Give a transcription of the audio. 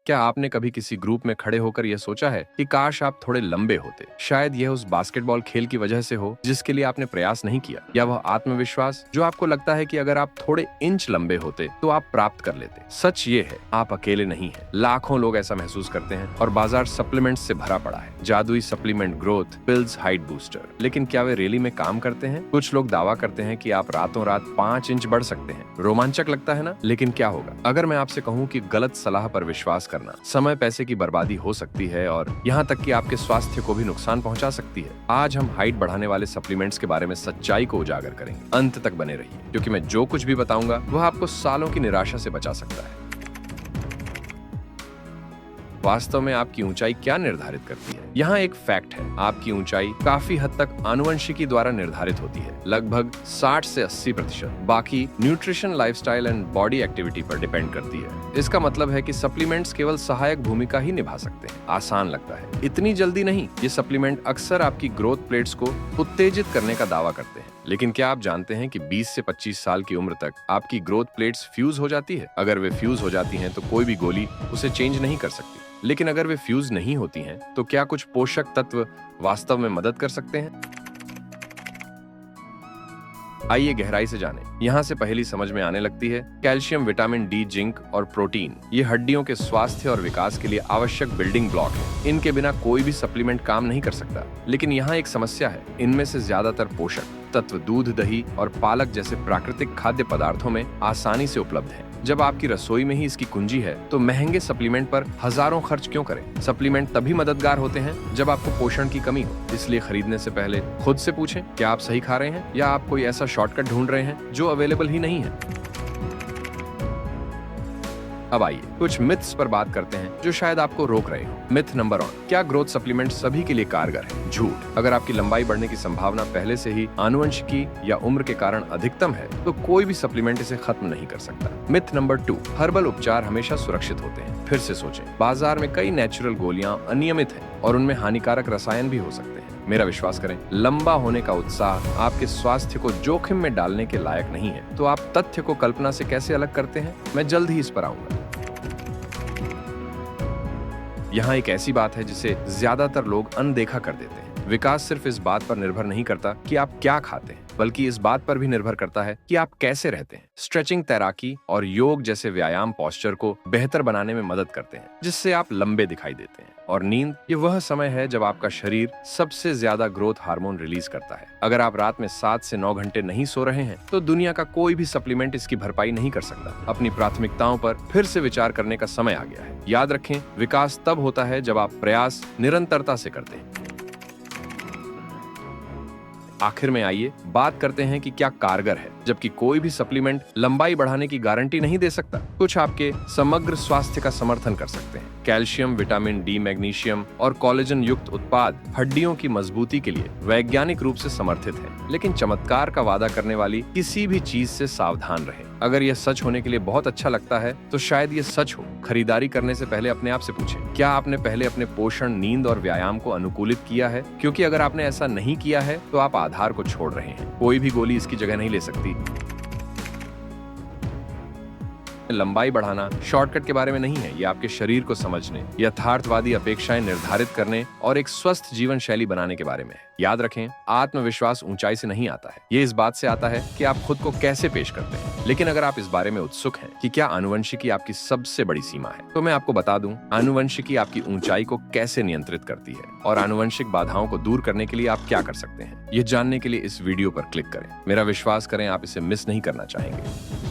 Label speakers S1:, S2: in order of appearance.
S1: क्या आपने कभी किसी ग्रुप में खड़े होकर यह सोचा है कि काश आप थोड़े लंबे होते? शायद यह उस बास्केटबॉल खेल की वजह से हो जिसके लिए आपने प्रयास नहीं किया, या वह आत्मविश्वास जो आपको लगता है कि अगर आप थोड़े इंच लंबे होते तो आप प्राप्त कर लेते। सच ये है, आप अकेले नहीं हैं। लाखों लोग ऐसा महसूस करते हैं और बाजार सप्लीमेंट्स से भरा पड़ा है। जादुई supplement, growth pills, height booster. लेकिन क्या वे रियली में काम करते हैं? कुछ लोग दावा करते हैं कि आप रातों रात 5 इंच बढ़ सकते हैं। रोमांचक लगता है ना? लेकिन क्या होगा अगर मैं आपसे कहूँ कि गलत सलाह पर विश्वास करना समय पैसे की बर्बादी हो सकती है और यहाँ तक कि आपके स्वास्थ्य को भी नुकसान पहुंचा सकती है। आज हम हाइट बढ़ाने वाले सप्लीमेंट्स के बारे में सच्चाई को उजागर करेंगे। अंत तक बने रहिए, क्योंकि मैं जो कुछ भी बताऊंगा वह आपको सालों की निराशा से बचा सकता है। वास्तव में आपकी ऊंचाई क्या निर्धारित करती है? यहाँ एक फैक्ट है, आपकी ऊंचाई काफी हद तक आनुवंशिकी द्वारा निर्धारित होती है, लगभग 60 से 80%। बाकी nutrition, lifestyle and body activity पर डिपेंड करती है। इसका मतलब है कि सप्लीमेंट्स केवल सहायक भूमिका ही निभा सकते हैं। आसान लगता है, इतनी जल्दी नहीं। ये सप्लीमेंट अक्सर आपकी ग्रोथ प्लेट्स को उत्तेजित करने का दावा करते हैं। लेकिन क्या आप जानते हैं कि 20 से 25 साल की उम्र तक आपकी ग्रोथ प्लेट्स फ्यूज हो जाती है? अगर वे फ्यूज हो जाती हैं तो कोई भी गोली उसे चेंज नहीं कर सकती। लेकिन अगर वे फ्यूज नहीं होती हैं तो क्या कुछ पोषक तत्व वास्तव में मदद कर सकते हैं? आइए गहराई से जानें। यहाँ से पहली समझ में आने लगती है कैल्शियम, विटामिन डी, जिंक और प्रोटीन। ये हड्डियों के स्वास्थ्य और विकास के लिए आवश्यक बिल्डिंग ब्लॉक है। इनके बिना कोई भी सप्लीमेंट काम नहीं कर सकता। लेकिन यहाँ एक समस्या है, इनमें से ज्यादातर पोषक तत्व दूध, दही और पालक जैसे प्राकृतिक खाद्य पदार्थों में आसानी से उपलब्ध हैं। जब आपकी रसोई में ही इसकी कुंजी है तो महंगे सप्लीमेंट पर हजारों खर्च क्यों करें? सप्लीमेंट तभी मददगार होते हैं जब आपको पोषण की कमी हो। इसलिए खरीदने से पहले खुद से पूछें, क्या आप सही खा रहे हैं या आप कोई ऐसा शॉर्टकट ढूंढ रहे हैं जो अवेलेबल ही नहीं है। अब आइए कुछ मिथ्स पर बात करते हैं जो शायद आपको रोक रहे हो। मिथ नंबर 1, क्या ग्रोथ सप्लीमेंट सभी के लिए कारगर है? झूठ। अगर आपकी लंबाई बढ़ने की संभावना पहले से ही आनुवंशिकी या उम्र के कारण अधिकतम है तो कोई भी सप्लीमेंट इसे खत्म नहीं कर सकता। मिथ नंबर 2, हर्बल उपचार हमेशा सुरक्षित होते हैं। फिर से सोचें, बाजार में कई नेचुरल गोलियां अनियमित हैं और उनमें हानिकारक रसायन भी हो सकते हैं। मेरा विश्वास करें, लंबा होने का उत्साह आपके स्वास्थ्य को जोखिम में डालने के लायक नहीं है। तो आप तथ्य को कल्पना से कैसे अलग करते हैं? मैं जल्द ही इस पर आऊंगा। यहाँ एक ऐसी बात है जिसे ज्यादातर लोग अनदेखा कर देते हैं। विकास सिर्फ इस बात पर निर्भर नहीं करता कि आप क्या खाते हैं, बल्कि इस बात पर भी निर्भर करता है कि आप कैसे रहते हैं। स्ट्रेचिंग, तैराकी और योग जैसे व्यायाम पोस्चर को बेहतर बनाने में मदद करते हैं, जिससे आप लंबे दिखाई देते हैं। और नींद, ये वह समय है जब आपका शरीर सबसे ज्यादा ग्रोथ हार्मोन रिलीज करता है। अगर आप रात में 7 से 9 घंटे नहीं सो रहे हैं तो दुनिया का कोई भी सप्लीमेंट इसकी भरपाई नहीं कर सकता। अपनी प्राथमिकताओं पर फिर से विचार करने का समय आ गया है। याद रखें, विकास तब होता है जब आप प्रयास निरंतरता से करते हैं। आखिर में आइए बात करते हैं कि क्या कारगर है, जबकि कोई भी सप्लीमेंट लंबाई बढ़ाने की गारंटी नहीं दे सकता। कुछ आपके समग्र स्वास्थ्य का समर्थन कर सकते हैं। कैल्शियम, विटामिन डी, मैग्नीशियम और कोलेजन युक्त उत्पाद हड्डियों की मजबूती के लिए वैज्ञानिक रूप से समर्थित हैं। लेकिन चमत्कार का वादा करने वाली किसी भी चीज से सावधान रहें। अगर यह सच होने के लिए बहुत अच्छा लगता है तो शायद यह सच हो। खरीदारी करने से पहले अपने आप से पूछें, क्या आपने पहले अपने पोषण, नींद और व्यायाम को अनुकूलित किया है? क्योंकि अगर आपने ऐसा नहीं किया है तो आप आधार को छोड़ रहे हैं। कोई भी गोली इसकी जगह नहीं ले सकती। लंबाई बढ़ाना शॉर्टकट के बारे में नहीं है, ये आपके शरीर को समझने, यथार्थवादी अपेक्षाएं निर्धारित करने और एक स्वस्थ जीवन शैली बनाने के बारे में है। याद रखें, आत्मविश्वास ऊंचाई से नहीं आता है, ये इस बात से आता है कि आप खुद को कैसे पेश करते हैं। लेकिन अगर आप इस बारे में उत्सुक हैं कि क्या आनुवंशिकी आपकी सबसे बड़ी सीमा है, तो मैं आपको बता दूं, आनुवंशिकी आपकी ऊंचाई को कैसे नियंत्रित करती है और आनुवंशिक बाधाओं को दूर करने के लिए आप क्या कर सकते हैं। ये जानने के लिए इस वीडियो पर क्लिक करें। मेरा विश्वास करें, आप इसे मिस नहीं करना चाहेंगे।